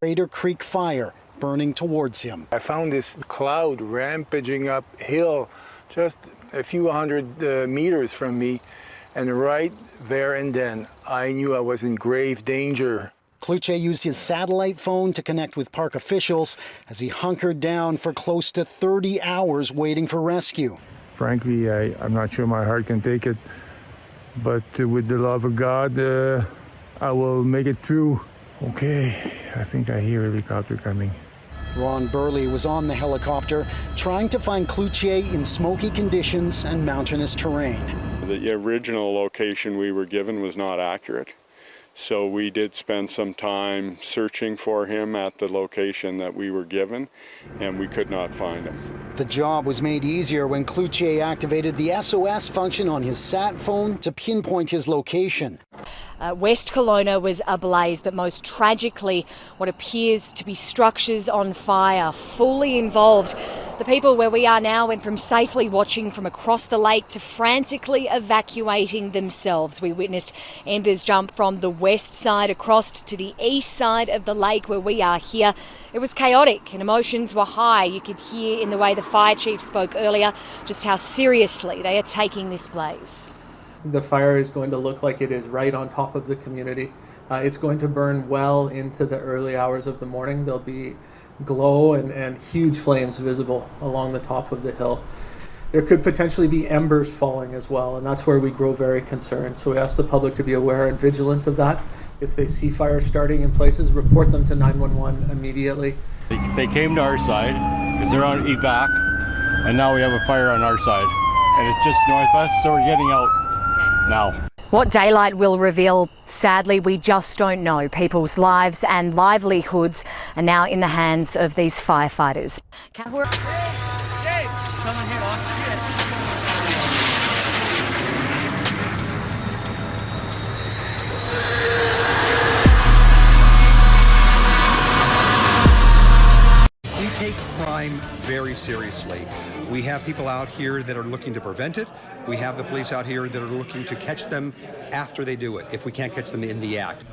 Crater Creek fire burning towards him. I found this cloud rampaging uphill just a few hundred meters from me, and right there and then I knew I was in grave danger. Cloutier used his satellite phone to connect with park officials as he hunkered down for close to 30 hours waiting for rescue. Frankly, I'm not sure my heart can take it, but with the love of God, I will make it through. Okay, I think I hear a helicopter coming. Ron Burley was on the helicopter trying to find Cloutier in smoky conditions and mountainous terrain. The original location we were given was not accurate, so we did spend some time searching for him at the location that we were given, and we could not find him. The job was made easier when Cloutier activated the SOS function on his sat phone to pinpoint his location. West Kelowna was ablaze, but most tragically, what appears to be structures on fire, fully involved. The people where we are now went from safely watching from across the lake to frantically evacuating themselves. We witnessed embers jump from the west side across to the east side of the lake where we are here. It was chaotic and emotions were high. You could hear in the way the fire chief spoke earlier just how seriously they are taking this blaze. The fire is going to look like it is right on top of the community. It's going to burn well into the early hours of the morning. There'll be glow and huge flames visible along the top of the hill. There could potentially be embers falling as well, and that's where we grow very concerned. So we ask the public to be aware and vigilant of that. If they see fires starting in places, report them to 911 immediately. They came to our side because they're on evac, and now we have a fire on our side. And it's just northwest, so we're getting out now. What daylight will reveal, sadly, we just don't know. People's lives and livelihoods are now in the hands of these firefighters. We take crime very seriously. We have people out here that are looking to prevent it. We have the police out here that are looking to catch them after they do it, if we can't catch them in the act.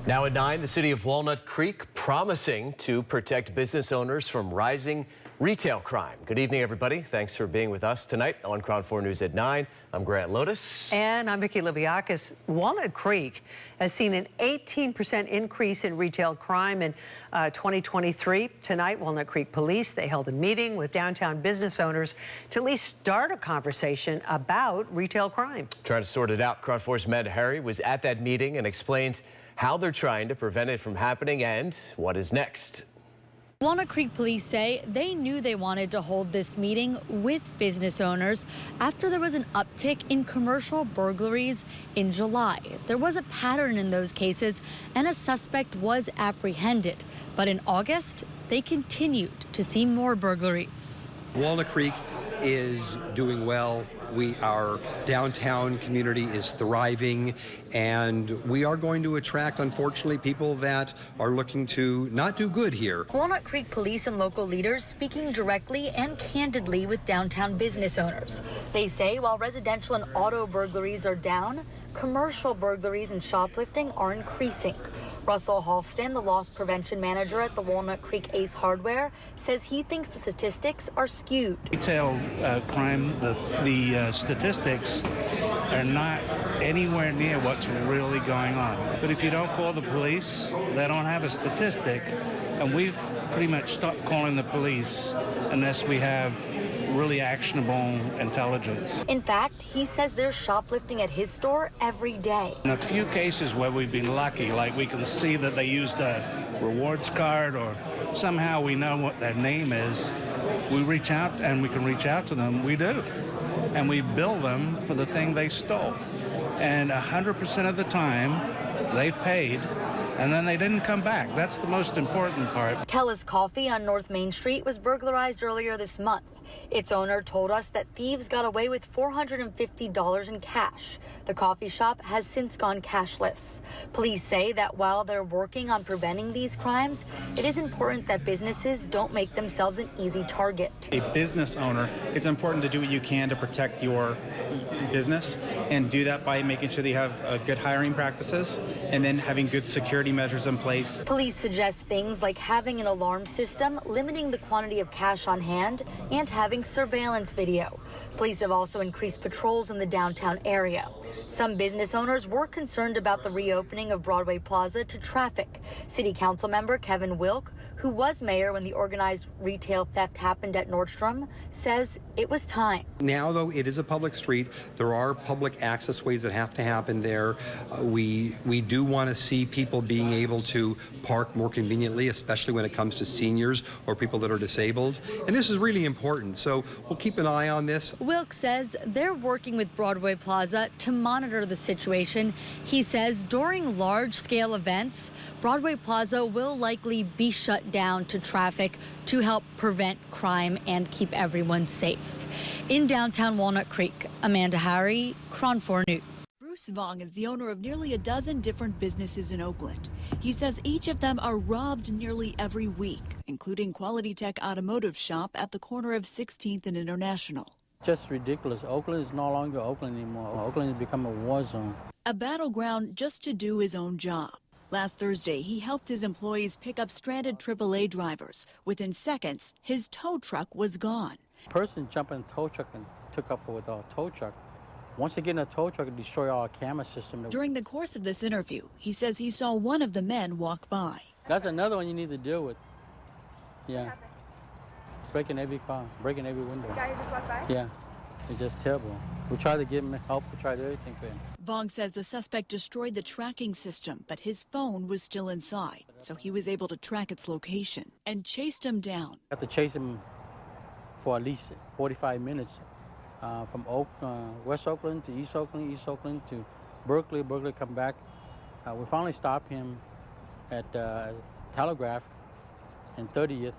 Now at 9, the city of Walnut Creek promising to protect business owners from rising retail crime. Good evening, everybody. Thanks for being with us tonight on Crown 4 News at 9. I'm Grant Lotus. And I'm Vicki Libiakis. Walnut Creek has seen an 18% increase in retail crime in 2023. Tonight, Walnut Creek Police, they held a meeting with downtown business owners to at least start a conversation about retail crime. Trying to sort it out, Crown 4's Matt Harry was at that meeting and explains how they're trying to prevent it from happening and what is next. Walnut Creek Police say they knew they wanted to hold this meeting with business owners after there was an uptick in commercial burglaries in July. There was a pattern in those cases and a suspect was apprehended. But in August, they continued to see more burglaries. Walnut Creek is doing well. Our downtown community is thriving, and we are going to attract, unfortunately, people that are looking to not do good here. Walnut Creek Police and local leaders speaking directly and candidly with downtown business owners. They say while residential and auto burglaries are down, commercial burglaries and shoplifting are increasing. Russell Halston, the loss prevention manager at the Walnut Creek Ace Hardware, says he thinks the statistics are skewed. Retail crime, the statistics are not anywhere near what's really going on. But if you don't call the police, they don't have a statistic, and we've pretty much stopped calling the police unless we have really actionable intelligence. In fact, he says there's shoplifting at his store every day. In a few cases where we've been lucky, like we can see that they used a rewards card or somehow we know what their name is, we reach out and we can reach out to them. We do. And we bill them for the thing they stole. And 100% of the time, they've paid, and then they didn't come back. That's the most important part. Tella's Coffee on North Main Street was burglarized earlier this month. Its owner told us that thieves got away with $450 in cash. The coffee shop has since gone cashless. Police say that while they're working on preventing these crimes, it is important that businesses don't make themselves an easy target. A business owner, it's important to do what you can to protect your business, and do that by making sure that you have good hiring practices and then having good security measures in place. Police suggest things like having an alarm system, limiting the quantity of cash on hand, and having surveillance video. Police have also increased patrols in the downtown area. Some business owners were concerned about the reopening of Broadway Plaza to traffic. City Council member Kevin Wilk, who was mayor when the organized retail theft happened at Nordstrom, says it was time. Now, though, it is a public street. There are public access ways that have to happen there. We do want to see people being able to park more conveniently, especially when it comes to seniors or people that are disabled. And this is really important, so we'll keep an eye on this. Wilkes says they're working with Broadway Plaza to monitor the situation. He says during large-scale events, Broadway Plaza will likely be shut down to traffic to help prevent crime and keep everyone safe. In downtown Walnut Creek, Amanda Harry, KRON 4 News. Bruce Vong is the owner of nearly a dozen different businesses in Oakland. He says each of them are robbed nearly every week, including Quality Tech Automotive Shop at the corner of 16th and International. Just ridiculous. Oakland is no longer Oakland anymore. Oakland has become a war zone. A battleground just to do his own job. Last Thursday, he helped his employees pick up stranded AAA drivers. Within seconds, his tow truck was gone. A person jumped in a tow truck and took off with a tow truck. Once they get in a tow truck, it destroy our camera system. During the course of this interview, he says he saw one of the men walk by. That's another one you need to deal with. Yeah. Breaking every car, breaking every window. The guy who just walked by? Yeah. It's just terrible. We tried to give him help. We tried everything for him. Vong says the suspect destroyed the tracking system, but his phone was still inside, so he was able to track its location and chased him down. I had to chase him for at least 45 minutes from West Oakland to East Oakland, East Oakland to Berkeley, Berkeley come back. We finally stopped him at Telegraph and 30th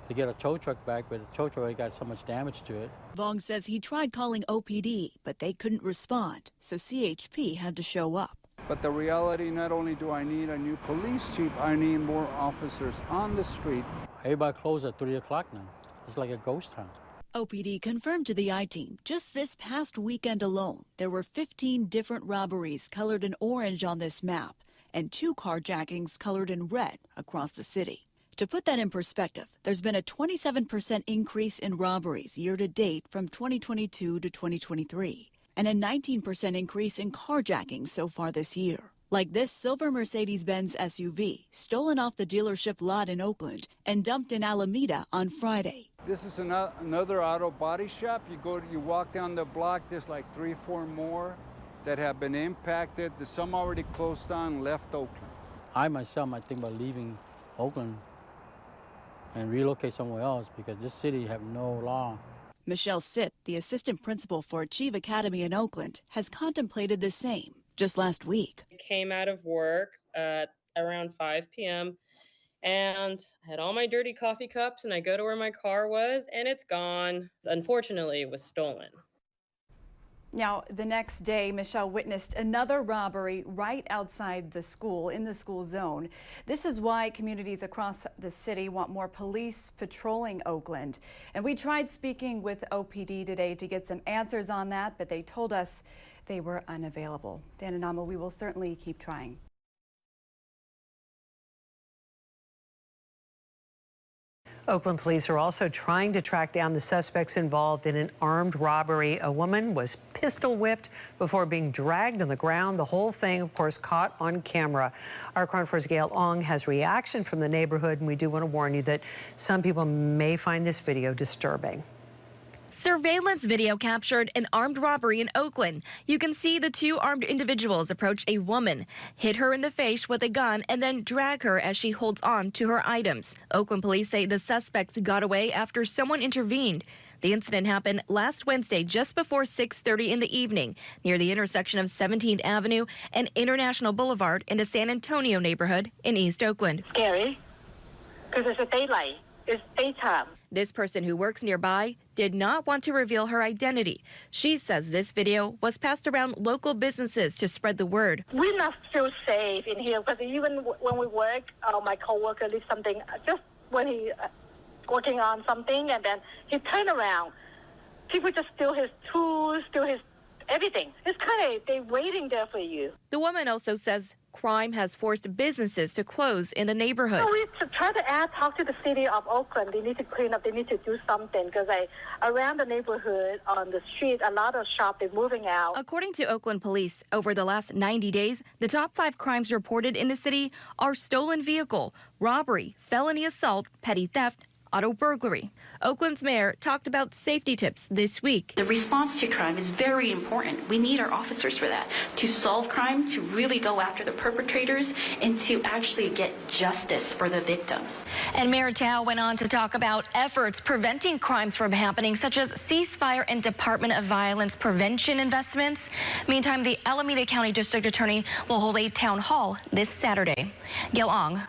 to get a tow truck back, but the tow truck got so much damage to it. Vong says he tried calling OPD, but they couldn't respond, so CHP had to show up. But the reality, not only do I need a new police chief, I need more officers on the street. Everybody closed at 3 o'clock now. It's like a ghost town. OPD confirmed to the I-Team just this past weekend alone, there were 15 different robberies colored in orange on this map and 2 carjackings colored in red across the city. To put that in perspective, there's been a 27% increase in robberies year to date from 2022 to 2023, and a 19% increase in carjackings so far this year. Like this silver Mercedes-Benz SUV stolen off the dealership lot in Oakland and dumped in Alameda on Friday. This is another auto body shop. You walk down the block, there's like 3 or 4 more that have been impacted. There's some already closed down, left Oakland. I myself might think about leaving Oakland and relocate somewhere else because this city have no law. Michelle Sitt, the assistant principal for Achieve Academy in Oakland, has contemplated the same just last week. I came out of work at around 5 p.m. and I had all my dirty coffee cups and I go to where my car was and it's gone. Unfortunately, it was stolen. Now, the next day, Michelle witnessed another robbery right outside the school, in the school zone. This is why communities across the city want more police patrolling Oakland. And we tried speaking with OPD today to get some answers on that, but they told us they were unavailable. Dan and Amma, we will certainly keep trying. Oakland police are also trying to track down the suspects involved in an armed robbery. A woman was pistol whipped before being dragged on the ground. The whole thing, of course, caught on camera. Our KRON 4's Gail Ong has reaction from the neighborhood, and we do want to warn you that some people may find this video disturbing. Surveillance video captured an armed robbery in Oakland. You can see the 2 armed individuals approach a woman, hit her in the face with a gun, and then drag her as she holds on to her items. Oakland police say the suspects got away after someone intervened. The incident happened last Wednesday just before 6:30 in the evening near the intersection of 17th Avenue and International Boulevard in the San Antonio neighborhood in East Oakland. Scary because it's a daylight. It's daytime. This person who works nearby did not want to reveal her identity. She says this video was passed around local businesses to spread the word. We not feel safe in here because even when we work, my coworker did something just when he working on something, and then he turned around. People just steal his tools, steal his everything. It's kind of, they're waiting there for you. The woman also says crime has forced businesses to close in the neighborhood. So we try to talk to the city of Oakland. They need to clean up. They need to do something because around the neighborhood, on the street, a lot of shops are moving out. According to Oakland police, over the last 90 days, the top 5 crimes reported in the city are stolen vehicle, robbery, felony assault, petty theft, auto burglary. Oakland's mayor talked about safety tips this week. The response to crime is very important. We need our officers for that, to solve crime, to really go after the perpetrators, and to actually get justice for the victims. And Mayor Tao went on to talk about efforts preventing crimes from happening, such as ceasefire and Department of Violence prevention investments. Meantime, the Alameda County District Attorney will hold a town hall this Saturday. Gail Ong,